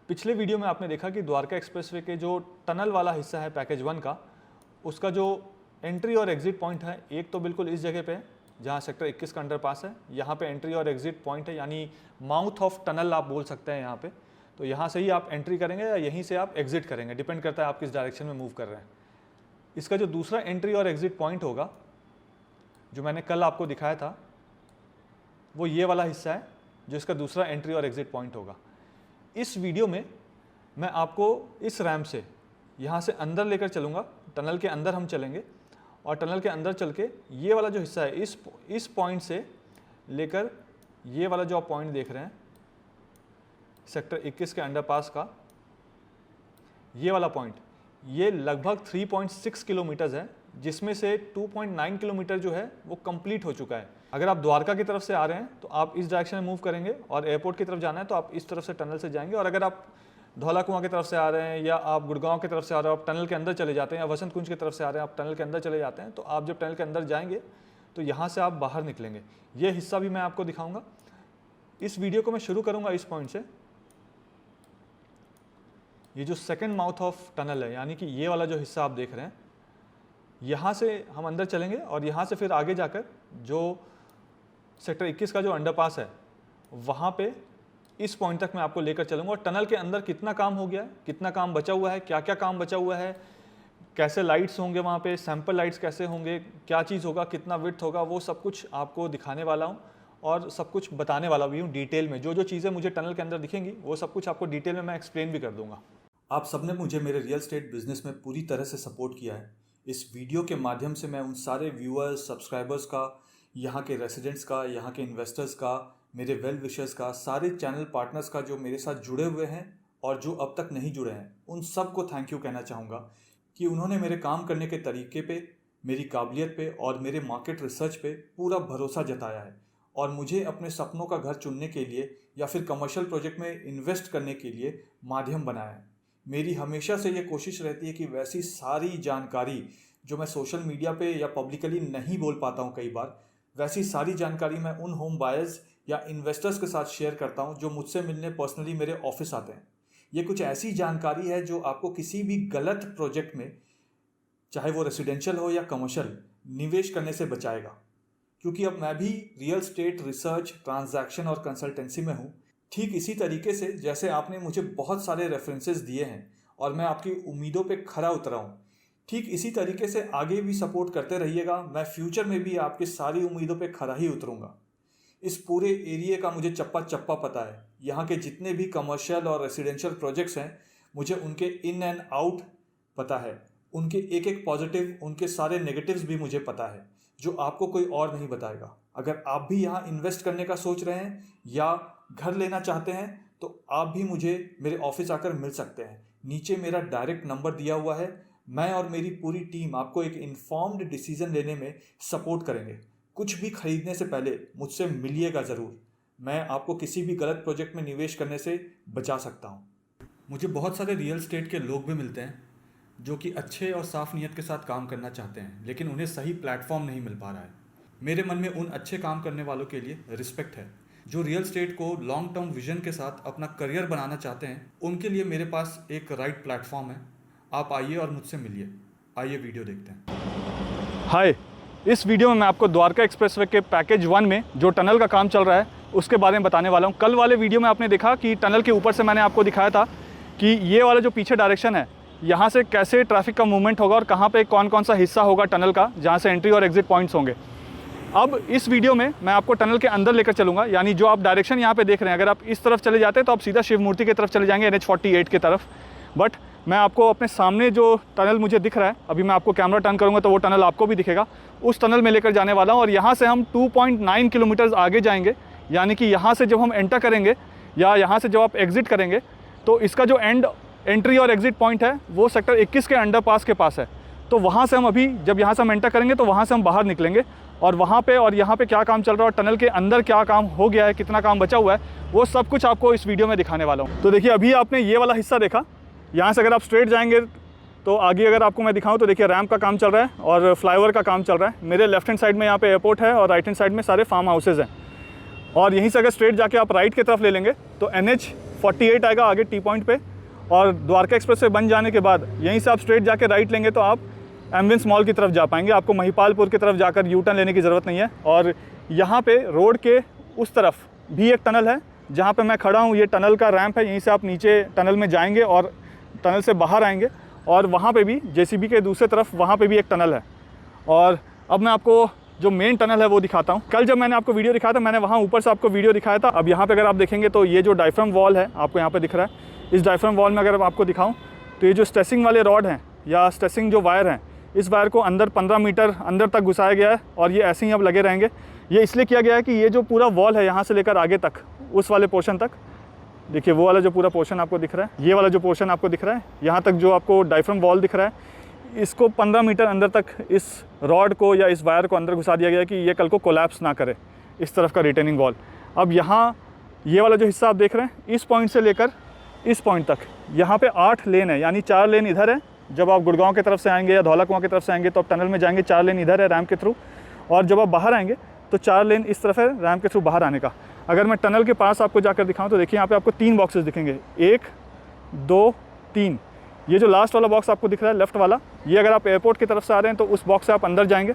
पिछले वीडियो में आपने देखा कि द्वारका एक्सप्रेसवे के जो टनल वाला हिस्सा है पैकेज 1 का, उसका जो एंट्री और एग्जिट पॉइंट है, एक तो बिल्कुल इस जगह पे है जहाँ सेक्टर 21 का अंडरपास है। यहाँ पे एंट्री और एग्जिट पॉइंट है, यानी माउथ ऑफ टनल आप बोल सकते हैं यहाँ पे। तो यहाँ से ही आप एंट्री करेंगे या यहीं से आप एग्जिट करेंगे, डिपेंड करता है आप किस डायरेक्शन में मूव कर रहे हैं। इसका जो दूसरा एंट्री और एग्जिट पॉइंट होगा, जो मैंने कल आपको दिखाया था, वो ये वाला हिस्सा है जो इसका दूसरा एंट्री और एग्जिट पॉइंट होगा। इस वीडियो में मैं आपको इस रैंप से यहाँ से अंदर लेकर चलूँगा, टनल के अंदर हम चलेंगे और टनल के अंदर चल के ये वाला जो हिस्सा है इस पॉइंट से लेकर ये वाला जो आप पॉइंट देख रहे हैं सेक्टर 21 के अंडरपास का, ये वाला पॉइंट, ये लगभग 3.6 किलोमीटर है, जिसमें से 2.9 किलोमीटर जो है वो कंप्लीट हो चुका है। अगर आप द्वारका की तरफ से आ रहे हैं तो आप इस डायरेक्शन में मूव करेंगे और एयरपोर्ट की तरफ जाना है तो आप इस तरफ से टनल से जाएंगे। और अगर आप धौला कुआं की तरफ से आ रहे हैं या आप गुड़गांव की तरफ से आ रहे हो, आप टनल के अंदर चले जाते हैं, या वसंत कुंज की तरफ से आ रहे हैं, आप टनल के अंदर चले जाते हैं, तो आप जब टनल के अंदर जाएंगे तो यहाँ से आप बाहर निकलेंगे। ये हिस्सा भी मैं आपको दिखाऊंगा। इस वीडियो को मैं शुरू करूँगा इस पॉइंट से। ये जो सेकेंड माउथ ऑफ टनल है, यानी कि ये वाला जो हिस्सा आप देख रहे हैं, यहाँ से हम अंदर चलेंगे और यहाँ से फिर आगे जाकर जो सेक्टर 21 का जो अंडरपास है वहाँ पे इस पॉइंट तक मैं आपको लेकर चलूँगा। और टनल के अंदर कितना काम हो गया है, कितना काम बचा हुआ है, क्या क्या काम बचा हुआ है, कैसे लाइट्स होंगे वहाँ पे, सैंपल लाइट्स कैसे होंगे, क्या चीज़ होगा, कितना विड्थ होगा, वो सब कुछ आपको दिखाने वाला हूँ और सब कुछ बताने वाला भी हूँ डिटेल में। जो जो चीज़ें मुझे टनल के अंदर दिखेंगी वो सब कुछ आपको डिटेल में मैं एक्सप्लेन भी कर दूँगा। आप सबने मुझे मेरे रियल एस्टेट बिजनेस में पूरी तरह से सपोर्ट किया है। इस वीडियो के माध्यम से मैं उन सारे व्यूअर्स, सब्सक्राइबर्स का, यहाँ के रेसिडेंट्स का, यहाँ के इन्वेस्टर्स का, मेरे वेल विशर्स का, सारे चैनल पार्टनर्स का जो मेरे साथ जुड़े हुए हैं और जो अब तक नहीं जुड़े हैं, उन सबको थैंक यू कहना चाहूँगा कि उन्होंने मेरे काम करने के तरीके पे, मेरी काबिलियत पे और मेरे मार्केट रिसर्च पे पूरा भरोसा जताया है और मुझे अपने सपनों का घर चुनने के लिए या फिर कमर्शियल प्रोजेक्ट में इन्वेस्ट करने के लिए माध्यम बनाया है। मेरी हमेशा से ये कोशिश रहती है कि वैसी सारी जानकारी जो मैं सोशल मीडिया पे या पब्लिकली नहीं बोल पाता हूँ कई बार, वैसी सारी जानकारी मैं उन होम बायर्स या इन्वेस्टर्स के साथ शेयर करता हूँ जो मुझसे मिलने पर्सनली मेरे ऑफिस आते हैं। ये कुछ ऐसी जानकारी है जो आपको किसी भी गलत प्रोजेक्ट में, चाहे वो रेसिडेंशियल हो या कमर्शियल, निवेश करने से बचाएगा। क्योंकि अब मैं भी रियल एस्टेट रिसर्च, ट्रांजैक्शन और कंसल्टेंसी में हूँ। ठीक इसी तरीके से जैसे आपने मुझे बहुत सारे रेफरेंसेस दिए हैं और मैं आपकी उम्मीदों पे खरा उतरा हूँ, ठीक इसी तरीके से आगे भी सपोर्ट करते रहिएगा। मैं फ्यूचर में भी आपकी सारी उम्मीदों पे खरा ही उतरूँगा। इस पूरे एरिया का मुझे चप्पा चप्पा पता है। यहाँ के जितने भी कमर्शियल और रेसिडेंशियल प्रोजेक्ट्स हैं, मुझे उनके इन एंड आउट पता है। उनके एक एक पॉजिटिव, उनके सारे नेगेटिव्स भी मुझे पता है, जो आपको कोई और नहीं बताएगा। अगर आप भी यहाँ इन्वेस्ट करने का सोच रहे हैं या घर लेना चाहते हैं तो आप भी मुझे मेरे ऑफिस आकर मिल सकते हैं। नीचे मेरा डायरेक्ट नंबर दिया हुआ है। मैं और मेरी पूरी टीम आपको एक इन्फॉर्म्ड डिसीजन लेने में सपोर्ट करेंगे। कुछ भी खरीदने से पहले मुझसे मिलिएगा ज़रूर। मैं आपको किसी भी गलत प्रोजेक्ट में निवेश करने से बचा सकता हूँ। मुझे बहुत सारे रियल एस्टेट के लोग भी मिलते हैं जो कि अच्छे और साफ नीयत के साथ काम करना चाहते हैं, लेकिन उन्हें सही प्लेटफॉर्म नहीं मिल पा रहा है। मेरे मन में उन अच्छे काम करने वालों के लिए रिस्पेक्ट है। जो रियल एस्टेट को लॉन्ग टर्म विजन के साथ अपना करियर बनाना चाहते हैं, उनके लिए मेरे पास एक राइट प्लेटफॉर्म है। आप आइए और मुझसे मिलिए। आइए वीडियो देखते हैं। हाय, इस वीडियो में मैं आपको द्वारका एक्सप्रेसवे के पैकेज 1 में जो टनल का काम चल रहा है उसके बारे में बताने वाला हूँ। कल वाले वीडियो में आपने देखा कि टनल के ऊपर से मैंने आपको दिखाया था कि ये वाला जो पीछे डायरेक्शन है, यहाँ से कैसे ट्रैफिक का मूवमेंट होगा और कहाँ पे कौन कौन सा हिस्सा होगा टनल का जहाँ से एंट्री और एग्जिट पॉइंट्स होंगे। अब इस वीडियो में मैं आपको टनल के अंदर लेकर चलूँगा, यानी जो आप डायरेक्शन यहाँ पे देख रहे हैं, अगर आप इस तरफ चले जाते हैं तो आप सीधा शिव मूर्ति की तरफ चले जाएंगे, NH-48 की तरफ। बट मैं आपको अपने सामने जो टनल मुझे दिख रहा है, अभी मैं आपको कैमरा टर्न करूँगा तो वो टनल आपको भी दिखेगा, उस टनल में लेकर जाने वाला हूँ। और यहाँ से हम 2.9 किलोमीटर आगे जाएंगे, यानी कि यहाँ से जब हम एंटर करेंगे या यहाँ से जब आप एग्जिट करेंगे तो इसका जो एंट्री और एग्जिट पॉइंट है वो सेक्टर 21 के अंडरपास के पास है। तो वहाँ से हम अभी जब यहाँ से हम एंटर करेंगे तो वहाँ से हम बाहर निकलेंगे और वहाँ पे और यहाँ पे क्या काम चल रहा है और टनल के अंदर क्या काम हो गया है, कितना काम बचा हुआ है, वो सब कुछ आपको इस वीडियो में दिखाने वाला हूँ। तो देखिए, अभी आपने ये वाला हिस्सा देखा। यहाँ से अगर आप स्ट्रेट जाएंगे तो आगे अगर आपको मैं दिखाऊँ तो देखिए रैंप का काम चल रहा है और फ्लाईओवर का काम चल रहा है। मेरे लेफ्ट हैंड साइड में यहाँ पे एयरपोर्ट है और राइट हैंड साइड में सारे फार्म हाउसेज़ हैं। और यहीं से अगर स्ट्रेट जाके आप राइट की तरफ ले लेंगे तो NH48 आएगा आगे टी पॉइंट पे, और द्वारका एक्सप्रेस वे बन जाने के बाद यहीं से आप स्ट्रेट जाके राइट लेंगे तो आप एम्बियंस मॉल की तरफ जा पाएंगे। आपको महिपालपुर की तरफ जाकर यू टर्न लेने की ज़रूरत नहीं है। और यहाँ पे रोड के उस तरफ भी एक टनल है जहाँ पे मैं खड़ा हूँ, ये टनल का रैंप है, यहीं से आप नीचे टनल में जाएंगे और टनल से बाहर आएंगे, और वहाँ पे भी JCB के दूसरे तरफ वहाँ पे भी एक टनल है। और अब मैं आपको जो मेन टनल है वो दिखाता हूँ। कल जब मैंने आपको वीडियो दिखाया था, मैंने वहाँ ऊपर से आपको वीडियो दिखाया था। अब यहाँ पे अगर आप देखेंगे तो ये जो डायफ्राम वॉल है आपको यहाँ पे दिख रहा है, इस डायफ्राम वॉल में अगर आपको दिखाऊँ तो ये जो स्ट्रेसिंग वाले रॉड हैं या स्ट्रेसिंग जो वायर हैं, इस वायर को अंदर 15 मीटर अंदर तक घुसाया गया है और ये ऐसे ही अब लगे रहेंगे। ये इसलिए किया गया है कि ये जो पूरा वॉल है यहाँ से लेकर आगे तक, उस वाले पोर्शन तक, देखिए वो वाला जो पूरा पोर्शन आपको दिख रहा है, ये वाला जो पोर्शन आपको दिख रहा है, यहाँ तक जो आपको डायफ्राम वॉल दिख रहा है, इसको 15 मीटर अंदर तक इस रॉड को या इस वायर को अंदर घुसा दिया गया है कि ये कल को कोलैप्स ना करे, इस तरफ का रिटेनिंग वॉल। अब यहाँ ये वाला जो हिस्सा आप देख रहे हैं, इस पॉइंट से लेकर इस पॉइंट तक यहाँ पे 8 लेन है, यानी 4 लेन इधर है। जब आप गुड़गांव की तरफ से आएंगे या धौला कुआं की तरफ से आएंगे तो आप टनल में जाएंगे, 4 लेन इधर है रैम्प के थ्रू, और जब आप बाहर आएंगे तो 4 लेन इस तरफ है रैम्प के थ्रू बाहर आने का। अगर मैं टनल के पास आपको जाकर दिखाऊं तो देखिए यहाँ पे आपको 3 बॉक्सेस दिखेंगे, 1 2 3। ये जो लास्ट वाला बॉक्स आपको दिख रहा है लेफ्ट वाला, ये अगर आप एयरपोर्ट की तरफ से आ रहे हैं तो उस बॉक्स से आप अंदर जाएंगे।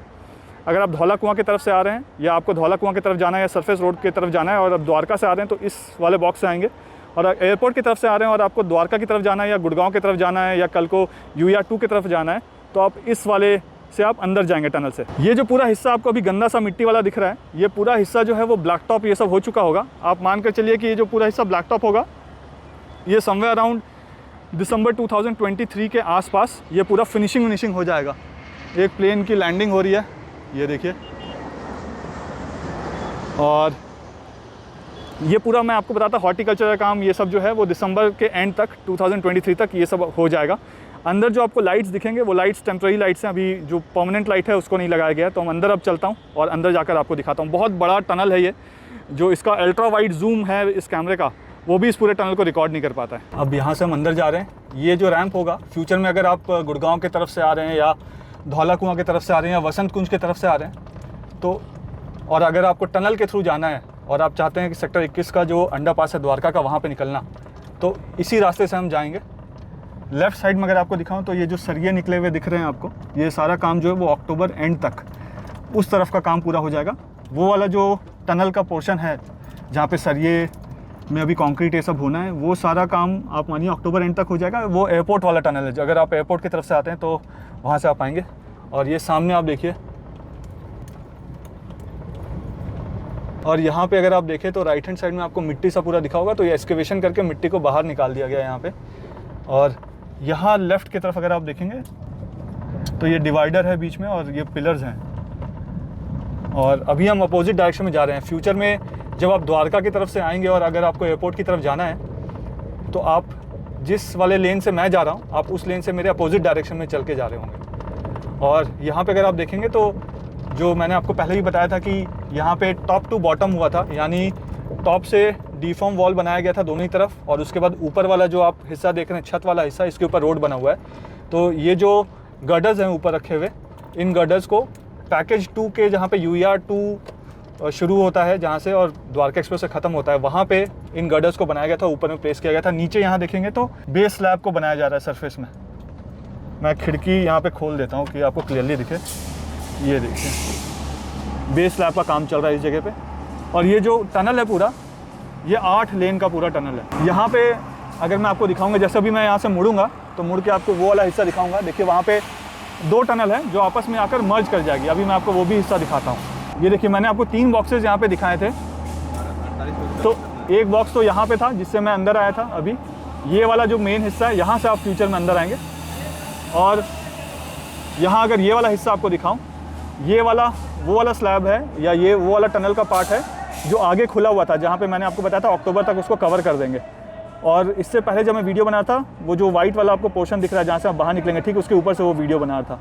अगर आप धौला कुआं की तरफ से आ रहे हैं या आपको धौला कुआं की तरफ जाना है या सरफेस रोड की तरफ जाना है और आप द्वारका से आ रहे हैं तो इस वाले बॉक्स से आएंगे। और एयरपोर्ट की तरफ से आ रहे हैं और आपको द्वारका की तरफ जाना है या गुड़गांव की तरफ जाना है या कल को UR2 की तरफ जाना है तो आप इस वाले से आप अंदर जाएंगे टनल से। ये जो पूरा हिस्सा आपको अभी गंदा सा मिट्टी वाला दिख रहा है, ये पूरा हिस्सा जो है वो ब्लैक टॉप ये सब हो चुका होगा। आप मान कर चलिए कि ये जो पूरा हिस्सा ब्लैक टॉप होगा, ये समवेयर अराउंड दिसंबर 2023 के आसपास ये पूरा फिनिशिंग हो जाएगा। एक प्लेन की लैंडिंग हो रही है, ये देखिए, और ये पूरा मैं आपको बताता हॉर्टिकल्चर का काम ये सब जो है वो दिसंबर के एंड तक 2023 तक ये सब हो जाएगा। अंदर जो आपको लाइट्स दिखेंगे वो लाइट्स टेम्प्रेरी लाइट्स हैं, अभी जो परमानेंट लाइट है उसको नहीं लगाया गया है। तो हम अंदर अब चलता हूँ और अंदर जाकर आपको दिखाता हूँ। बहुत बड़ा टनल है ये, जो इसका अल्ट्रा वाइड जूम है इस कैमरे का वो भी इस पूरे टनल को रिकॉर्ड नहीं कर पाता है। अब यहाँ से हम अंदर जा रहे हैं। ये जो रैंप होगा फ्यूचर में अगर आप गुड़गांव की तरफ से आ रहे हैं या धौला कुआं की तरफ से आ रहे हैं या वसंत कुंज की तरफ से आ रहे हैं तो, और अगर आपको टनल के थ्रू जाना है और आप चाहते हैं कि सेक्टर 21 का जो अंडरपास है द्वारका का वहाँ पे निकलना, तो इसी रास्ते से हम जाएंगे। लेफ़्ट साइड में अगर आपको दिखाऊं तो ये जो सरिये निकले हुए दिख रहे हैं आपको, ये सारा काम जो है वो अक्टूबर एंड तक उस तरफ का काम पूरा हो जाएगा। वो वाला जो टनल का पोर्शन है जहाँ पे सरिये में अभी कंक्रीट ये सब होना है, वो सारा काम आप मानिए अक्टूबर एंड तक हो जाएगा। वो एयरपोर्ट वाला टनल है, अगर आप एयरपोर्ट की तरफ से आते हैं तो वहाँ से आप आएंगे। और ये सामने आप देखिए, और यहाँ पे अगर आप देखें तो राइट हैंड साइड में आपको मिट्टी सा पूरा दिखा होगा, तो ये एक्सकेवेशन करके मिट्टी को बाहर निकाल दिया गया है यहाँ पे। और यहाँ लेफ़्ट की तरफ अगर आप देखेंगे तो ये डिवाइडर है बीच में और ये पिलर्स हैं। और अभी हम अपोजिट डायरेक्शन में जा रहे हैं। फ्यूचर में जब आप द्वारका की तरफ से आएंगे और अगर आपको एयरपोर्ट की तरफ जाना है तो आप जिस वाले लेन से मैं जा रहा हूँ आप उस लेन से मेरे अपोजिट डायरेक्शन में चल के जा रहे होंगे। और यहाँ पे अगर आप देखेंगे तो जो मैंने आपको पहले भी बताया था कि यहाँ पे टॉप टू बॉटम हुआ था, यानी टॉप से डीफॉर्म वॉल बनाया गया था दोनों ही तरफ, और उसके बाद ऊपर वाला जो आप हिस्सा देख रहे हैं छत वाला हिस्सा, इसके ऊपर रोड बना हुआ है। तो ये जो गर्डर्स हैं ऊपर रखे हुए, इन गर्डर्स को पैकेज 2 के जहाँ पे UR2 शुरू होता है जहाँ से और द्वारका एक्सप्रेस से ख़त्म होता है, वहाँ पे इन गर्डर्स को बनाया गया था, ऊपर में प्लेस किया गया था। नीचे यहाँ देखेंगे तो बेस स्लैब को बनाया जा रहा है सरफेस में। मैं खिड़की यहाँ पे खोल देता हूँ कि आपको क्लियरली दिखे। ये देखिए बेस स्लैब का काम चल रहा है इस जगह पे। और ये जो टनल है पूरा, ये 8 लेन का पूरा टनल है। यहाँ पे अगर मैं आपको दिखाऊंगा, जैसे अभी मैं यहाँ से मुड़ूंगा तो मुड़ के आपको वो वाला हिस्सा दिखाऊंगा। देखिए वहाँ पे 2 टनल है जो आपस में आकर मर्ज कर जाएगी। अभी मैं आपको वो भी हिस्सा दिखाता हूँ। ये देखिए मैंने आपको 3 बॉक्सेस यहाँ पे दिखाए थे। तो एक बॉक्स तो यहाँ पे था जिससे मैं अंदर आया था। अभी ये वाला जो मेन हिस्सा है, यहाँ से आप फ्यूचर में अंदर आएंगे। और यहाँ अगर ये वाला हिस्सा आपको दिखाऊं, ये वाला वो वाला स्लैब है या ये वो वाला टनल का पार्ट है जो आगे खुला हुआ था, जहाँ पे मैंने आपको बताया था अक्टूबर तक उसको कवर कर देंगे। और इससे पहले जब मैं वीडियो बना था, वो जो वाइट वाला आपको पोर्शन दिख रहा है जहाँ से आप बाहर निकलेंगे, ठीक उसके ऊपर से वो वीडियो बना था।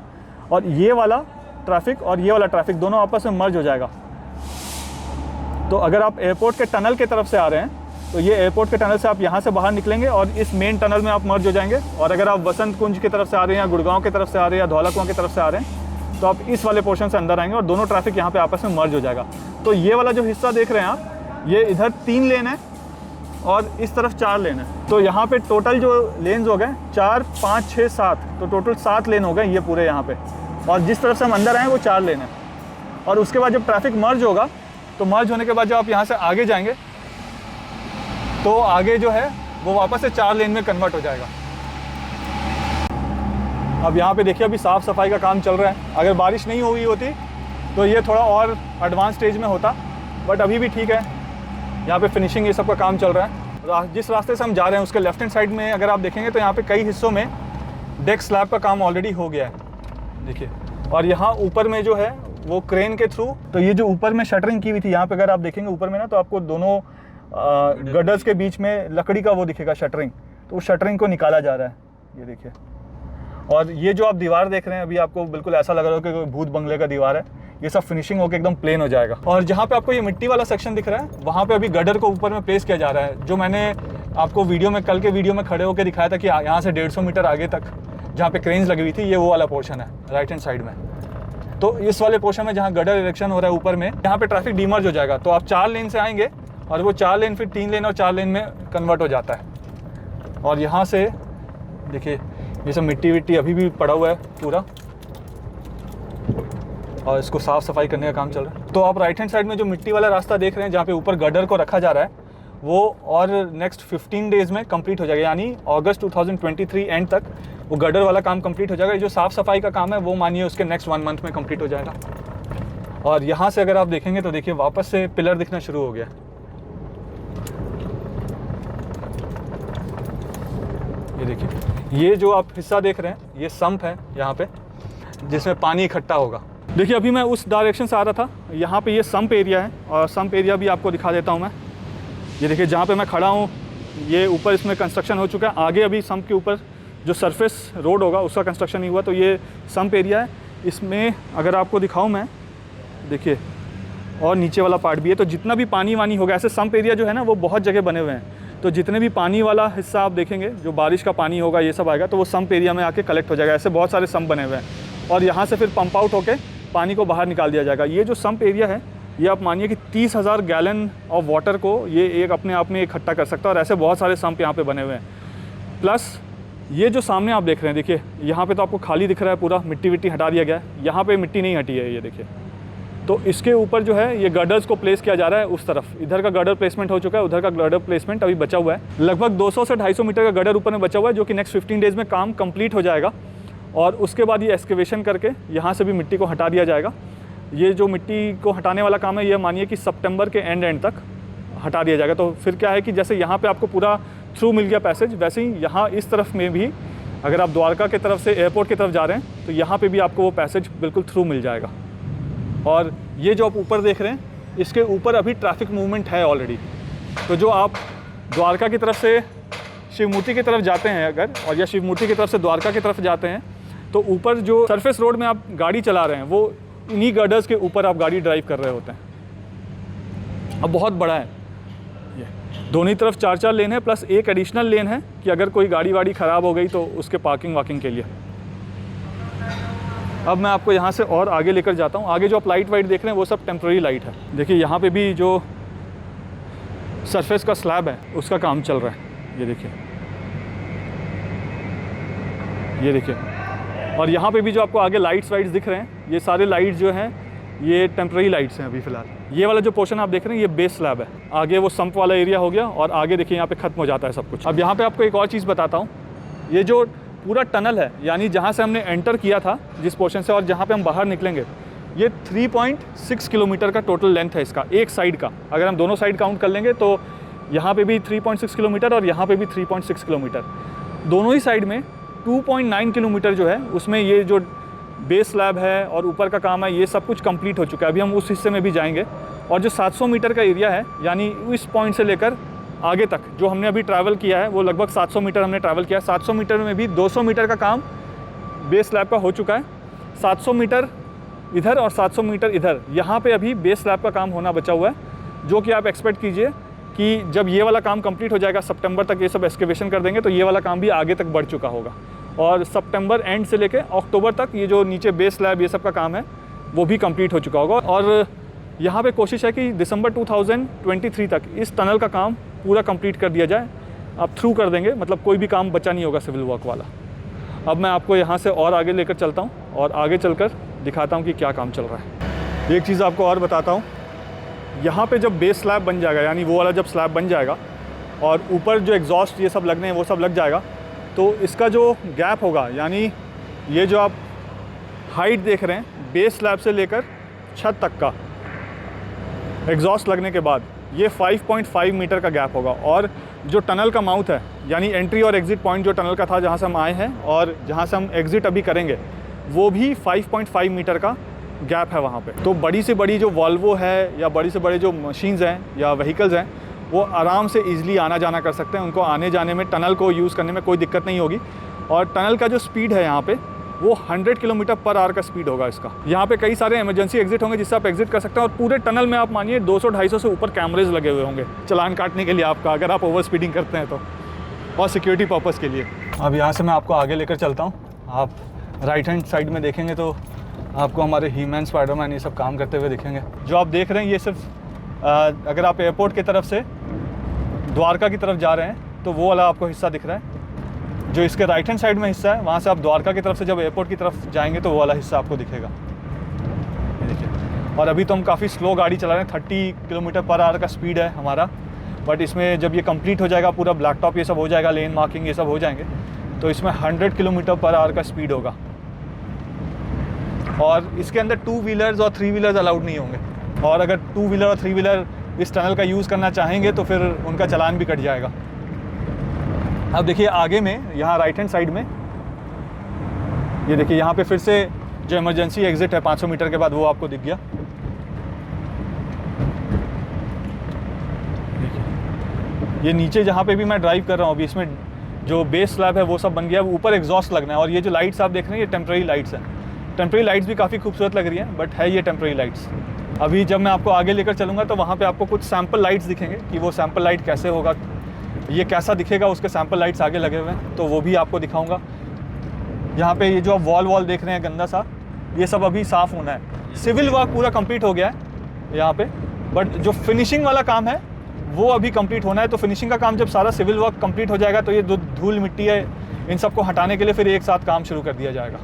और ये वाला ट्रैफिक और ये वाला ट्रैफिक दोनों आपस में मर्ज हो जाएगा। तो अगर आप एयरपोर्ट के टनल की तरफ से आ रहे हैं तो ये एयरपोर्ट के टनल से आप यहाँ से बाहर निकलेंगे और इस मेन टनल में आप मर्ज हो जाएंगे। और अगर आप वसंत कुंज की तरफ से आ रहे हैं या गुड़गांव की तरफ से आ रहे हैं या धौला कुआं की तरफ से आ रहे हैं तो आप इस वाले पोर्शन से अंदर आएंगे और दोनों ट्रैफिक यहाँ पे आपस में मर्ज हो जाएगा। तो ये वाला जो हिस्सा देख रहे हैं आप, ये इधर 3 लेन है और इस तरफ 4 लेन है। तो यहाँ पे टोटल जो लेन्स हो गए 4, 5, 6, 7, तो टोटल 7 लेन हो गए ये पूरे यहाँ पे। और जिस तरफ से हम अंदर आए वो 4 लेन है। और उसके बाद जब ट्रैफिक मर्ज होगा तो मर्ज होने के बाद जब आप यहाँ से आगे जाएंगे तो आगे जो है वो वापस से 4 लेन में कन्वर्ट हो जाएगा। अब यहाँ पे देखिए अभी साफ़ सफाई का काम चल रहा है। अगर बारिश नहीं हुई होती तो ये थोड़ा और एडवांस स्टेज में होता, बट अभी भी ठीक है। यहाँ पे फिनिशिंग ये सब का काम चल रहा है। जिस रास्ते से हम जा रहे हैं उसके लेफ्ट हैंड साइड में अगर आप देखेंगे तो यहाँ पे कई हिस्सों में डेक स्लैब का काम ऑलरेडी हो गया है, देखिए। और यहाँ ऊपर में जो है वो क्रेन के थ्रू, तो ये जो ऊपर में शटरिंग की हुई थी यहाँ पे अगर आप देखेंगे ऊपर में ना, तो आपको दोनों गडर्स के बीच में लकड़ी का वो दिखेगा शटरिंग, तो उस शटरिंग को निकाला जा रहा है, ये देखिए। और ये जो आप दीवार देख रहे हैं अभी आपको बिल्कुल ऐसा लग रहा है कि कोई भूत बंगले का दीवार है। ये सब फिनिशिंग होकर एकदम प्लेन हो जाएगा। और जहाँ पे आपको ये मिट्टी वाला सेक्शन दिख रहा है वहाँ पे अभी गडर को ऊपर में प्लेस किया जा रहा है, जो मैंने आपको वीडियो में कल के वीडियो में खड़े होकर दिखाया था कि यहाँ से 150 मीटर आगे तक जहाँ पे क्रेन्स लगी हुई थी, ये वो वाला पोर्शन है राइट हैंड साइड में। तो इस वाले पोर्शन में जहाँ गडर इरेक्शन हो रहा है ऊपर में, यहाँ पे ट्रैफिक डीमर्ज हो जाएगा। तो आप 4 लेन से आएंगे और वो 4 लेन फिर 3 लेन और 4 लेन में कन्वर्ट हो जाता है। और यहाँ से देखिए ये सब मिट्टी विट्टी अभी भी पड़ा हुआ है पूरा, और इसको साफ़ सफाई करने का काम चल रहा है। तो आप राइट हैंड साइड में जो मिट्टी वाला रास्ता देख रहे हैं जहाँ पे ऊपर गडर को रखा जा रहा है, वो और नेक्स्ट 15 डेज़ में कंप्लीट हो जाएगा, यानी अगस्त 2023 एंड तक वो गडर वाला काम कंप्लीट हो जाएगा। जो साफ़ सफाई का काम है वो मानिए उसके नेक्स्ट 1 मंथ में कंप्लीट हो जाएगा। और यहाँ से अगर आप देखेंगे तो देखिए वापस से पिलर दिखना शुरू हो गया। ये देखिए, ये जो आप हिस्सा देख रहे हैं ये सम्प है यहाँ पे, जिसमें पानी इकट्ठा होगा। देखिए अभी मैं उस डायरेक्शन से आ रहा था, यहाँ पे ये सम्प एरिया है, और सम्प एरिया भी आपको दिखा देता हूँ मैं। ये देखिए जहाँ पे मैं खड़ा हूँ, ये ऊपर इसमें कंस्ट्रक्शन हो चुका है। आगे अभी सम्प के ऊपर जो सरफेस रोड होगा उसका कंस्ट्रक्शन नहीं हुआ। तो ये सम्प एरिया है। इसमें अगर आपको दिखाऊँ मैं, देखिए, और नीचे वाला पार्ट भी है। तो जितना भी पानी वानी होगा, ऐसे सम्प एरिया जो है ना वो बहुत जगह बने हुए हैं। तो जितने भी पानी वाला हिस्सा आप देखेंगे, जो बारिश का पानी होगा ये सब आएगा, तो वो सम्प एरिया में आके कलेक्ट हो जाएगा। ऐसे बहुत सारे सम्प बने हुए हैं और यहाँ से फिर पंप आउट होके पानी को बाहर निकाल दिया जाएगा। ये जो सम्प एरिया है, ये आप मानिए कि 30,000 गैलन ऑफ वाटर को ये एक अपने आप में इकट्ठा कर सकता है। और ऐसे बहुत सारे सम्प यहाँ पे बने हुए हैं। प्लस ये जो सामने आप देख रहे हैं, देखिए यहाँ पे तो आपको खाली दिख रहा है, पूरा मिट्टी विट्टी हटा दिया गया है। यहाँ पे मिट्टी नहीं हटी है, ये देखिए। तो इसके ऊपर जो है ये गर्डर्स को प्लेस किया जा रहा है उस तरफ। इधर का गर्डर प्लेसमेंट हो चुका है, उधर का गर्डर प्लेसमेंट अभी बचा हुआ है। लगभग 200 से 250 मीटर का गर्डर ऊपर में बचा हुआ है, जो कि नेक्स्ट 15 डेज़ में काम कंप्लीट हो जाएगा। और उसके बाद ये एक्सकेवेशन करके यहाँ से भी मिट्टी को हटा दिया जाएगा। ये जो मिट्टी को हटाने वाला काम है, ये मानिए कि सितंबर के एंड तक हटा दिया जाएगा। तो फिर क्या है कि जैसे यहाँ पे आपको पूरा थ्रू मिल गया पैसेज, वैसे ही यहाँ इस तरफ में भी अगर आप द्वारका की तरफ से एयरपोर्ट की तरफ जा रहे हैं तो यहाँ पे भी आपको वो पैसेज बिल्कुल थ्रू मिल जाएगा। और ये जो आप ऊपर देख रहे हैं, इसके ऊपर अभी ट्रैफिक मूवमेंट है ऑलरेडी। तो जो आप द्वारका की तरफ से शिवमूर्ति की तरफ जाते हैं अगर, और या शिवमूर्ति की तरफ से द्वारका की तरफ जाते हैं, तो ऊपर जो सरफेस रोड में आप गाड़ी चला रहे हैं वो इन्हीं गर्डर्स के ऊपर आप गाड़ी ड्राइव कर रहे होते हैं। अब बहुत बड़ा है ये, दोनों तरफ 4-4 लेन है, प्लस एक एडिशनल लेन है कि अगर कोई गाड़ी वाड़ी ख़राब हो गई तो उसके पार्किंग वाकिंग के लिए। अब मैं आपको यहाँ से और आगे लेकर जाता हूँ। आगे जो आप लाइट वाइट देख रहे हैं वो सब टेम्प्रेरी लाइट है। देखिए यहाँ पे भी जो सरफेस का स्लैब है उसका काम चल रहा है, ये देखिए, ये देखिए। और यहाँ पे भी जो आपको आगे लाइट्स वाइट्स दिख रहे हैं, ये सारे लाइट्स जो हैं ये टेम्प्रेरी लाइट्स हैं अभी फ़िलहाल। ये वाला जो पोर्शन आप देख रहे हैं ये बेस स्लैब है। आगे वो सम्प वाला एरिया हो गया और आगे देखिए यहाँ पे ख़त्म हो जाता है सब कुछ। अब यहाँ पे आपको एक और चीज़ बताता हूँ। ये जो पूरा टनल है, यानी जहाँ से हमने एंटर किया था जिस पोर्शन से और जहाँ पे हम बाहर निकलेंगे, ये 3.6 किलोमीटर का टोटल लेंथ है इसका, एक साइड का। अगर हम दोनों साइड काउंट कर लेंगे तो यहाँ पे भी 3.6 किलोमीटर और यहाँ पे भी 3.6 किलोमीटर। दोनों ही साइड में 2.9 किलोमीटर जो है उसमें ये जो बेस स्लैब है और ऊपर का काम है ये सब कुछ कंप्लीट हो चुका है। अभी हम उस हिस्से में भी जाएंगे। और जो 700 मीटर का एरिया है, यानी इस पॉइंट से लेकर आगे तक जो हमने अभी ट्रैवल किया है, वो लगभग 700 मीटर हमने ट्रैवल किया है। 700 मीटर में भी 200 मीटर का काम बेस स्लैब का हो चुका है। 700 मीटर इधर और 700 मीटर इधर, यहाँ पे अभी बेस स्लैब का काम होना बचा हुआ है, जो कि आप एक्सपेक्ट कीजिए कि जब ये वाला काम कंप्लीट हो जाएगा, सितंबर तक ये सब एक्सकेवेशन कर देंगे, तो ये वाला काम भी आगे तक बढ़ चुका होगा। और सितंबर एंड से लेके अक्टूबर तक ये जो नीचे बेस स्लैब ये सब का काम है वो भी कंप्लीट हो चुका होगा। और यहाँ पे कोशिश है कि दिसंबर 2023 तक इस टनल का काम पूरा कंप्लीट कर दिया जाए। आप थ्रू कर देंगे, मतलब कोई भी काम बचा नहीं होगा सिविल वर्क वाला। अब मैं आपको यहाँ से और आगे लेकर चलता हूँ और आगे चलकर दिखाता हूँ कि क्या काम चल रहा है। एक चीज़ आपको और बताता हूँ, यहाँ पे जब बेस स्लैब बन जाएगा, यानी वो वाला जब स्लैब बन जाएगा और ऊपर जो एग्जॉस्ट ये सब लगने हैं वो सब लग जाएगा, तो इसका जो गैप होगा, यानी ये जो आप हाइट देख रहे हैं बेस स्लैब से लेकर छत तक का एग्जॉस्ट लगने के बाद, ये 5.5 मीटर का गैप होगा। और जो टनल का माउथ है, यानी एंट्री और एग्ज़िट पॉइंट जो टनल का था जहाँ से हम आए हैं और जहाँ से हम एग्ज़िट अभी करेंगे, वो भी 5.5 मीटर का गैप है वहाँ पे। तो बड़ी से बड़ी जो वॉल्वो है या बड़ी से बड़े जो मशीन्स हैं या व्हीकल्स हैं, वो आराम से ईज़िली आना जाना कर सकते हैं। उनको आने जाने में, टनल को यूज़ करने में कोई दिक्कत नहीं होगी। और टनल का जो स्पीड है यहाँ पे, वो 100 किलोमीटर पर आवर का स्पीड होगा इसका। यहाँ पे कई सारे इमरजेंसी एग्जिट होंगे जिससे आप एग्जिट कर सकते हैं। और पूरे टनल में आप मानिए 200-250 से ऊपर कैमरेज लगे हुए होंगे चालान काटने के लिए आपका, अगर आप ओवर स्पीडिंग करते हैं तो, और सिक्योरिटी पर्पज़ के लिए। अब यहाँ से मैं आपको आगे लेकर चलता हूँ। आप राइट हैंड साइड में देखेंगे तो आपको हमारे हीमैन, स्पाइडरमैन ये सब काम करते हुए दिखेंगे। जो आप देख रहे हैं ये सिर्फ अगर आप एयरपोर्ट की तरफ से द्वारका की तरफ जा रहे हैं तो वो वाला आपको हिस्सा दिख रहा है। जो इसके राइट हैंड साइड में हिस्सा है, वहाँ से आप द्वारका की तरफ से जब एयरपोर्ट की तरफ जाएंगे तो वो वाला हिस्सा आपको दिखेगा। ये देखिए। और अभी तो हम काफ़ी स्लो गाड़ी चला रहे हैं, 30 किलोमीटर पर आवर का स्पीड है हमारा। बट इसमें जब ये कंप्लीट हो जाएगा, पूरा ब्लैक टॉप ये सब हो जाएगा, लेन मार्किंग ये सब हो जाएंगे, तो इसमें 100 किलोमीटर पर आवर का स्पीड होगा। और इसके अंदर 2 व्हीलर्स और 3 व्हीलर्स अलाउड नहीं होंगे। और अगर 2 व्हीलर और 3 व्हीलर इस टनल का यूज़ करना चाहेंगे तो फिर उनका चालान भी कट जाएगा। अब देखिए आगे में, यहाँ राइट हैंड साइड में, ये देखिए यहाँ पे फिर से जो इमरजेंसी एग्जिट है 500 मीटर के बाद, वो आपको दिख गया। ये नीचे जहाँ पे भी मैं ड्राइव कर रहा हूँ अभी, इसमें जो बेस स्लैब है वो सब बन गया, ऊपर एग्जॉस्ट लगना है। और ये जो लाइट्स आप देख रहे हैं ये टेम्प्रेरी लाइट्स हैं। टेम्प्रेरी लाइट्स भी काफ़ी खूबसूरत लग रही हैं, बट है ये टेम्प्रेरी लाइट्स। अभी जब मैं आपको आगे लेकर चलूँगा तो वहाँ पे आपको कुछ सैम्पल लाइट्स दिखेंगे कि वो सैम्पल लाइट कैसे होगा, ये कैसा दिखेगा, उसके सैम्पल लाइट्स आगे लगे हुए हैं, तो वो भी आपको दिखाऊंगा। यहाँ पे ये जो आप वॉल देख रहे हैं गंदा सा, ये सब अभी साफ़ होना है। सिविल वर्क पूरा कंप्लीट हो गया है यहाँ पे, बट जो फिनिशिंग वाला काम है वो अभी कंप्लीट होना है। तो फिनिशिंग का काम जब सारा सिविल वर्क कंप्लीट हो जाएगा तो ये धूल मिट्टी है, इन सबको हटाने के लिए फिर एक साथ काम शुरू कर दिया जाएगा।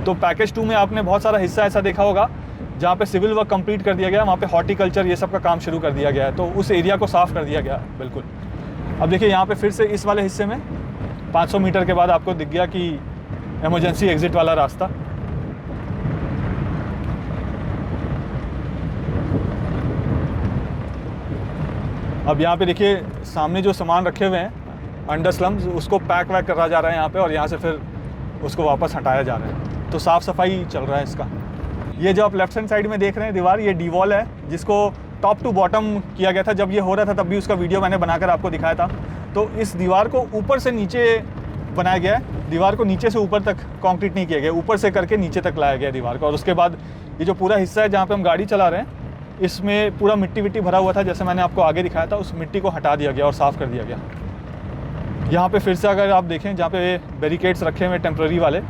तो पैकेज 2 में आपने बहुत सारा हिस्सा ऐसा देखा होगा जहाँ पे सिविल वर्क कंप्लीट कर दिया गया, वहाँ पे हॉर्टिकल्चर ये सब का काम शुरू कर दिया गया है, तो उस एरिया को साफ़ कर दिया गया बिल्कुल। अब देखिए यहाँ पे फिर से इस वाले हिस्से में 500 मीटर के बाद आपको दिख गया कि इमरजेंसी एग्जिट वाला रास्ता। अब यहाँ पे देखिए सामने जो सामान रखे हुए हैं अंडर स्लम्स, उसको पैक वैक करा जा रहा है यहाँ पे, और यहाँ से फिर उसको वापस हटाया जा रहा है। तो साफ़ सफाई चल रहा है इसका। ये जो आप लेफ्ट हैंड साइड में देख रहे हैं दीवार, ये डी वॉल है जिसको टॉप टू बॉटम किया गया था। जब ये हो रहा था तब भी उसका वीडियो मैंने बनाकर आपको दिखाया था। तो इस दीवार को ऊपर से नीचे बनाया गया है, दीवार को नीचे से ऊपर तक कंक्रीट नहीं किया गया, ऊपर से करके नीचे तक लाया गया दीवार को। और उसके बाद ये जो पूरा हिस्सा है जहाँ पे हम गाड़ी चला रहे हैं, इसमें पूरा मिट्टी विट्टी भरा हुआ था, जैसे मैंने आपको आगे दिखाया था, उस मिट्टी को हटा दिया गया और साफ़ कर दिया गया। यहाँ पे फिर से अगर आप देखें जहाँ पे बैरिकेड्स रखे हुए टेम्प्रेरी वाले,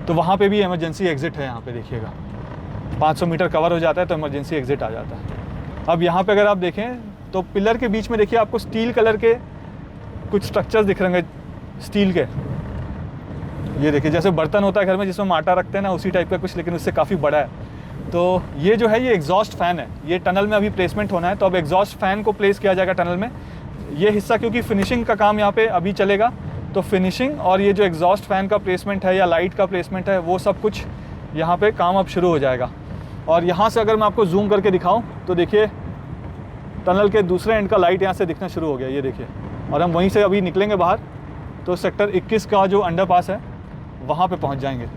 तो वहाँ पे भी इमरजेंसी एग्जिट है। यहाँ पे देखिएगा 500 मीटर कवर हो जाता है तो इमरजेंसी एग्जिट आ जाता है। अब यहाँ पे अगर आप देखें तो पिलर के बीच में देखिए आपको स्टील कलर के कुछ स्ट्रक्चर्स दिख रहे हैं स्टील के। ये देखिए जैसे बर्तन होता है घर में जिसमें हम आटा रखते हैं ना, उसी टाइप का कुछ, लेकिन उससे काफ़ी बड़ा है। तो ये जो है ये एग्जॉस्ट फ़ैन है, ये टनल में अभी प्लेसमेंट होना है, तो अब एग्जॉस्ट फ़ैन को प्लेस किया जाएगा टनल में। ये हिस्सा क्योंकि फिनिशिंग का काम यहाँ पे अभी चलेगा, तो फिनिशिंग और ये जो एग्जॉस्ट फ़ैन का प्लेसमेंट है या लाइट का प्लेसमेंट है, वो सब कुछ यहाँ पे काम अब शुरू हो जाएगा। और यहाँ से अगर मैं आपको जूम करके दिखाऊं तो देखिए टनल के दूसरे एंड का लाइट यहाँ से दिखना शुरू हो गया, ये देखिए। और हम वहीं से अभी निकलेंगे बाहर तो सेक्टर 21 का जो अंडरपास है वहाँ पे पहुँच जाएंगे।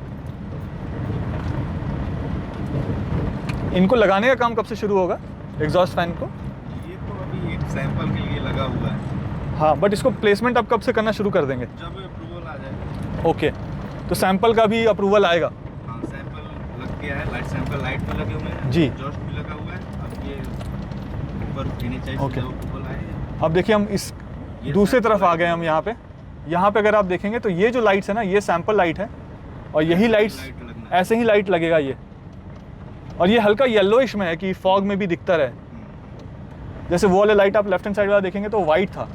इनको लगाने का काम कब से शुरू होगा एग्जॉस्ट फ़ैन को? ये तो अभी एक सैंपल के लिए लगा हुआ है। हाँ, बट इसको प्लेसमेंट अब कब से करना शुरू कर देंगे? जब अप्रूवल आ जाए। ओके, तो सैंपल का भी अप्रूवल आएगा? हाँ, सैंपल लग गया है, सैंपल लाइट में लगे हुए हैं जी, एग्जॉस्ट भी लगा हुआ है। अब ये ऊपर NHI से जब अप्रूवल आए। अब देखिए हम इस दूसरी तरफ आ गए हम यहाँ पे। यहाँ पे अगर आप देखेंगे तो ये जो लाइट्स है ना, ये सैंपल लाइट है, और यही लाइट्स ऐसे ही लाइट लगेगा ये। और ये हल्का येलोइश में है कि फॉग में भी दिखता रहे। जैसे वो वाले लाइट आप लेफ्ट हैंड साइड वाला देखेंगे तो वाइट था,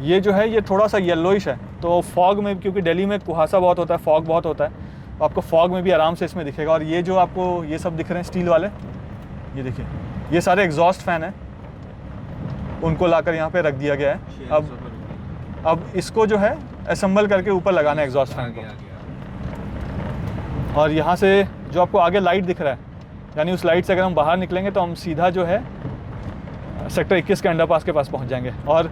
ये जो है ये थोड़ा सा येलोइश है। तो फॉग में, क्योंकि दिल्ली में कुहासा बहुत होता है, फॉग बहुत होता है, तो आपको फॉग में भी आराम से इसमें दिखेगा। और ये जो आपको ये सब दिख रहे हैं स्टील वाले, ये देखिए ये सारे एग्जॉस्ट फैन हैं, उनको लाकर यहाँ पे रख दिया गया है। अब इसको जो है असेंबल करके ऊपर लगाना है एग्जॉस्ट फैन को। और यहाँ से जो आपको आगे लाइट दिख रहा है, यानी उस लाइट से अगर हम बाहर निकलेंगे तो हम सीधा जो है सेक्टर 21 के अंडरपास के पास पहुँच जाएंगे। और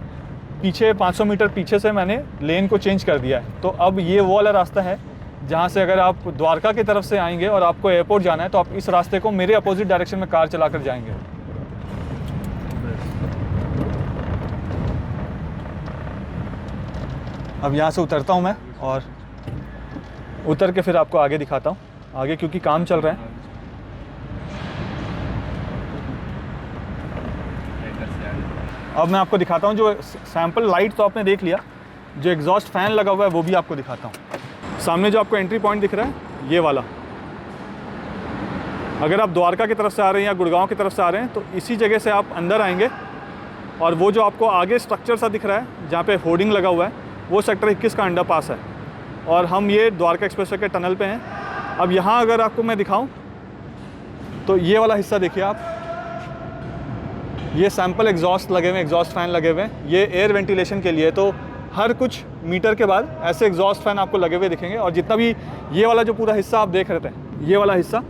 पीछे 500 मीटर पीछे से मैंने लेन को चेंज कर दिया है। तो अब ये वो वाला रास्ता है जहाँ से अगर आप द्वारका की तरफ से आएंगे और आपको एयरपोर्ट जाना है तो आप इस रास्ते को मेरे अपोजिट डायरेक्शन में कार चला कर जाएंगे। अब यहाँ से उतरता हूँ मैं और उतर के फिर आपको आगे दिखाता हूँ आगे, क्योंकि काम चल रहा है। अब मैं आपको दिखाता हूँ जो सैंपल लाइट तो आपने देख लिया, जो एग्जॉस्ट फैन लगा हुआ है वो भी आपको दिखाता हूँ। सामने जो आपको एंट्री पॉइंट दिख रहा है ये वाला, अगर आप द्वारका की तरफ से आ रहे हैं या गुड़गांव की तरफ से आ रहे हैं तो इसी जगह से आप अंदर आएंगे। और वो जो आपको आगे स्ट्रक्चर सा दिख रहा है जहाँ पे होर्डिंग लगा हुआ है, वो सेक्टर 21 का अंडरपास है। और हम ये द्वारका एक्सप्रेसवे के टनल पे हैं। अब यहाँ अगर आपको मैं दिखाऊं तो ये वाला हिस्सा देखिए आप, ये सैंपल एग्जॉस्ट लगे हुए हैं, एग्जॉस्ट फैन लगे हुए हैं, ये एयर वेंटिलेशन के लिए। तो हर कुछ मीटर के बाद ऐसे एग्जॉस्ट फैन आपको लगे हुए दिखेंगे। और जितना भी ये वाला जो पूरा हिस्सा आप देख रहे थे, ये वाला हिस्सा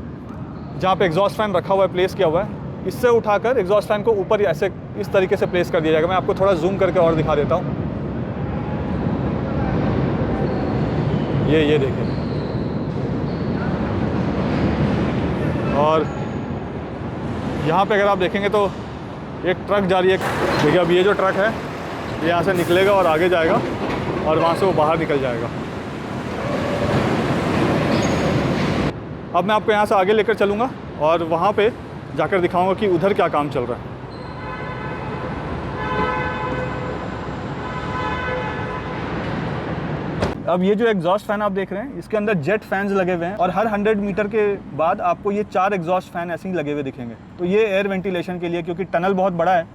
जहाँ पे एग्जॉस्ट फैन रखा हुआ है, प्लेस किया हुआ है, इससे उठाकर एग्जॉस्ट फैन को ऊपर ऐसे इस तरीके से प्लेस कर दिया जाएगा। मैं आपको थोड़ा जूम करके और दिखा देता हूँ। ये देखिए, और यहाँ पे अगर आप देखेंगे तो एक ट्रक जा रही है। देखिए अब ये जो ट्रक है ये यहाँ से निकलेगा और आगे जाएगा और वहाँ से वो बाहर निकल जाएगा। अब मैं आपको यहाँ से आगे लेकर चलूँगा और वहाँ पे जाकर दिखाऊँगा कि उधर क्या काम चल रहा है। अब ये जो एग्जॉस्ट फैन आप देख रहे हैं, इसके अंदर जेट फैंस लगे हुए हैं और हर 100 मीटर के बाद आपको ये 4 एग्जॉस्ट फैन ऐसे ही लगे हुए दिखेंगे। तो ये एयर वेंटिलेशन के लिए, क्योंकि टनल बहुत बड़ा है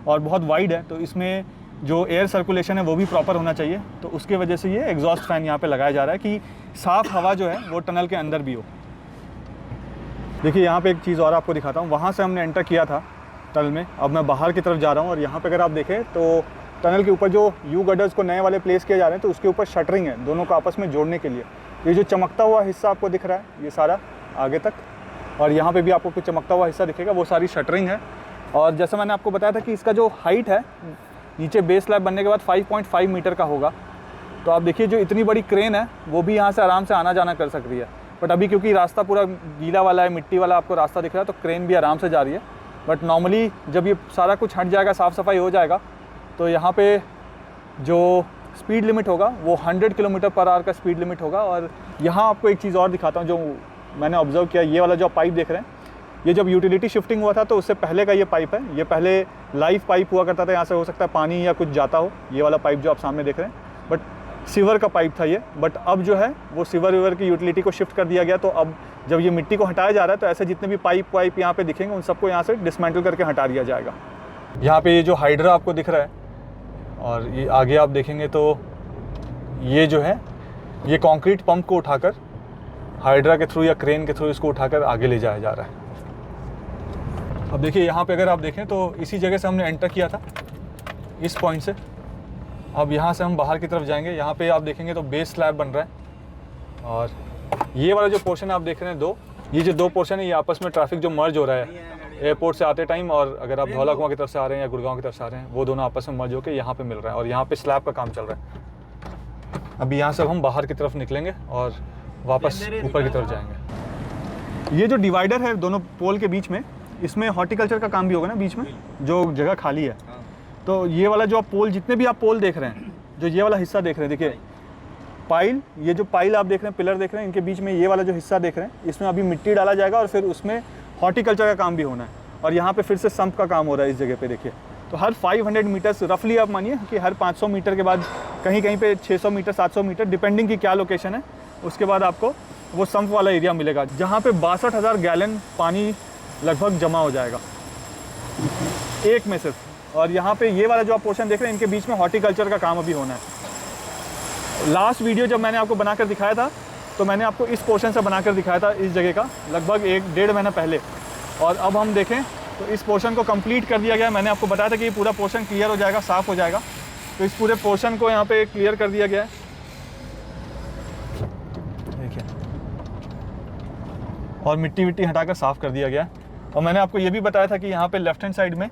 और बहुत वाइड है, तो इसमें जो एयर सर्कुलेशन है वो भी प्रॉपर होना चाहिए। तो उसके वजह से ये एग्जॉस्ट फैन यहाँ पे लगाया जा रहा है कि साफ़ हवा जो है वो टनल के अंदर भी हो। देखिए यहाँ पे एक चीज़ और आपको दिखाता हूँ। वहाँ से हमने एंटर किया था टनल में, अब मैं बाहर की तरफ जा रहा हूँ और यहाँ पे अगर आप देखें तो टनल के ऊपर जो यू गर्डर्स को नए वाले प्लेस किए जा रहे हैं, तो उसके ऊपर शटरिंग है दोनों को आपस में जोड़ने के लिए। ये जो चमकता हुआ हिस्सा आपको दिख रहा है ये सारा आगे तक, और यहाँ पे भी आपको कुछ चमकता हुआ हिस्सा दिखेगा, वो सारी शटरिंग है। और जैसे मैंने आपको बताया था कि इसका जो हाइट है नीचे बेस स्लैब बनने के बाद 5.5 मीटर का होगा। तो आप देखिए जो इतनी बड़ी क्रेन है वो भी यहाँ से आराम से आना जाना कर सकती है। बट अभी क्योंकि रास्ता पूरा गीला वाला है, मिट्टी वाला आपको रास्ता दिख रहा है, तो क्रेन भी आराम से जा रही है। बट नॉर्मली जब ये सारा कुछ हट जाएगा, साफ़ सफाई हो जाएगा, तो यहाँ पे जो स्पीड लिमिट होगा वो 100 किलोमीटर पर आवर का स्पीड लिमिट होगा। और यहाँ आपको एक चीज़ और दिखाता हूँ जो मैंने ऑब्जर्व किया। ये वाला जो पाइप देख रहे हैं, ये जब यूटिलिटी शिफ्टिंग हुआ था तो उससे पहले का ये पाइप है। ये पहले लाइव पाइप हुआ करता था, यहाँ से हो सकता है पानी या कुछ जाता हो। ये वाला पाइप जो आप सामने देख रहे हैं, बट सीवर का पाइप था ये। बट अब जो है वो सीवर वीवर की यूटिलिटी को शिफ्ट कर दिया गया। तो अब जब ये मिट्टी को हटाया जा रहा है तो ऐसे जितने भी पाइप वाइप यहाँ पे दिखेंगे उन सबको यहाँ से डिसमेंटल करके हटा दिया जाएगा। यहाँ पे ये जो हाइड्रा आपको दिख रहा है और ये आगे आप देखेंगे तो ये जो है ये कंक्रीट पंप को उठाकर हाइड्रा के थ्रू या क्रेन के थ्रू इसको उठाकर आगे ले जाया जा रहा है। अब देखिए यहाँ पे अगर आप देखें तो इसी जगह से हमने एंटर किया था, इस पॉइंट से। अब यहाँ से हम बाहर की तरफ जाएंगे। यहाँ पे आप देखेंगे तो बेस स्लैब बन रहा है। और ये वाला जो पोर्शन आप देख रहे हैं ये जो दो पोर्शन है, ये आपस में ट्रैफिक जो मर्ज हो रहा है एयरपोर्ट से आते टाइम, और अगर आप धौला कुआं की तरफ से आ रहे हैं या गुड़गांव की तरफ से आ रहे हैं, वो दोनों आपस में मर्ज होकर यहाँ पे मिल रहा है। और यहाँ पे स्लैब का काम चल रहा है। अभी यहाँ से हम बाहर की तरफ निकलेंगे और वापस ऊपर की तरफ जाएंगे। ये जो डिवाइडर है दोनों पोल के बीच में, इसमें हॉर्टिकल्चर का काम भी होगा ना बीच में, जो जगह खाली है। तो ये वाला जो आप पोल, जितने भी आप पोल देख रहे हैं, जो ये वाला हिस्सा देख रहे हैं, देखिए पाइल, ये जो पाइल आप देख रहे हैं, पिलर देख रहे हैं, इनके बीच में ये वाला जो हिस्सा देख रहे हैं, इसमें अभी मिट्टी डाला जाएगा और फिर उसमें हॉर्टिकल्चर का काम भी होना है। और यहाँ पे फिर से संप का काम हो रहा है इस जगह पे। देखिए तो हर 500 मीटर्स रफली आप मानिए कि हर 500 मीटर के बाद कहीं कहीं पे 600 मीटर 700 मीटर डिपेंडिंग की क्या लोकेशन है, उसके बाद आपको वो संप वाला एरिया मिलेगा जहाँ पे 62,000 गैलन पानी लगभग जमा हो जाएगा, एक में सिर्फ। और यहाँ पे ये वाला जो आप पोर्शन देख रहे हैं, इनके बीच में हॉर्टिकल्चर का काम अभी होना है। लास्ट वीडियो जब मैंने आपको बनाकर दिखाया था तो मैंने आपको इस पोर्शन से बनाकर दिखाया था, इस जगह का, लगभग 1-1.5 महीना पहले। और अब हम देखें तो इस पोर्शन को कंप्लीट कर दिया गया। मैंने आपको बताया था कि ये पूरा पोर्शन क्लियर हो जाएगा, साफ़ हो जाएगा। तो इस पूरे पोर्शन को यहाँ पे क्लियर कर दिया गया है, देखिए, और मिट्टी विट्टी हटाकर साफ़ कर दिया गया है। और मैंने आपको ये भी बताया था कि यहाँ पे लेफ्ट हैंड साइड में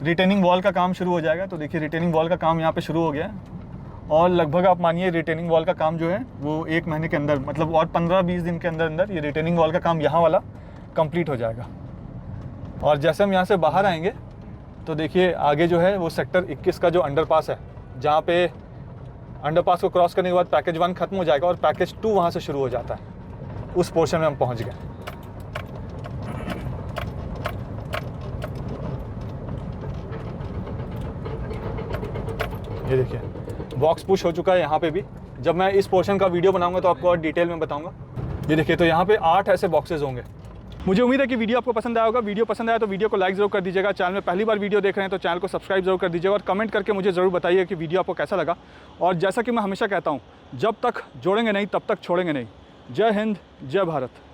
रिटेनिंग वॉल का काम शुरू हो जाएगा। तो देखिए रिटेनिंग वॉल का काम यहाँ पे शुरू हो गया है, और लगभग आप मानिए रिटेनिंग वॉल का काम जो है वो 1 महीने के अंदर, मतलब और 15-20 दिन के अंदर अंदर ये रिटेनिंग वॉल का काम यहाँ वाला कंप्लीट हो जाएगा। और जैसे हम यहाँ से बाहर आएंगे तो देखिए आगे जो है वो सेक्टर 21 का जो अंडरपास है, जहाँ पे अंडरपास को क्रॉस करने के बाद पैकेज 1 खत्म हो जाएगा और पैकेज 2 वहाँ से शुरू हो जाता है। उस पोर्शन में हम पहुँच गए। ये देखिए बॉक्स पुश हो चुका है यहाँ पे भी। जब मैं इस पोर्शन का वीडियो बनाऊंगा तो आपको और डिटेल में बताऊंगा। ये देखिए, तो यहाँ पे 8 ऐसे बॉक्सेस होंगे। मुझे उम्मीद है कि वीडियो आपको पसंद आया होगा। वीडियो पसंद आया तो वीडियो को लाइक ज़रूर कर दीजिएगा। चैनल में पहली बार वीडियो देख रहे हैं तो चैनल को सब्सक्राइब जरूर कर दीजिएगा, और कमेंट करके मुझे ज़रूर बताइए कि वीडियो आपको कैसा लगा। और जैसा कि मैं हमेशा कहता हूँ, जब तक जोड़ेंगे नहीं तब तक छोड़ेंगे नहीं। जय हिंद, जय भारत।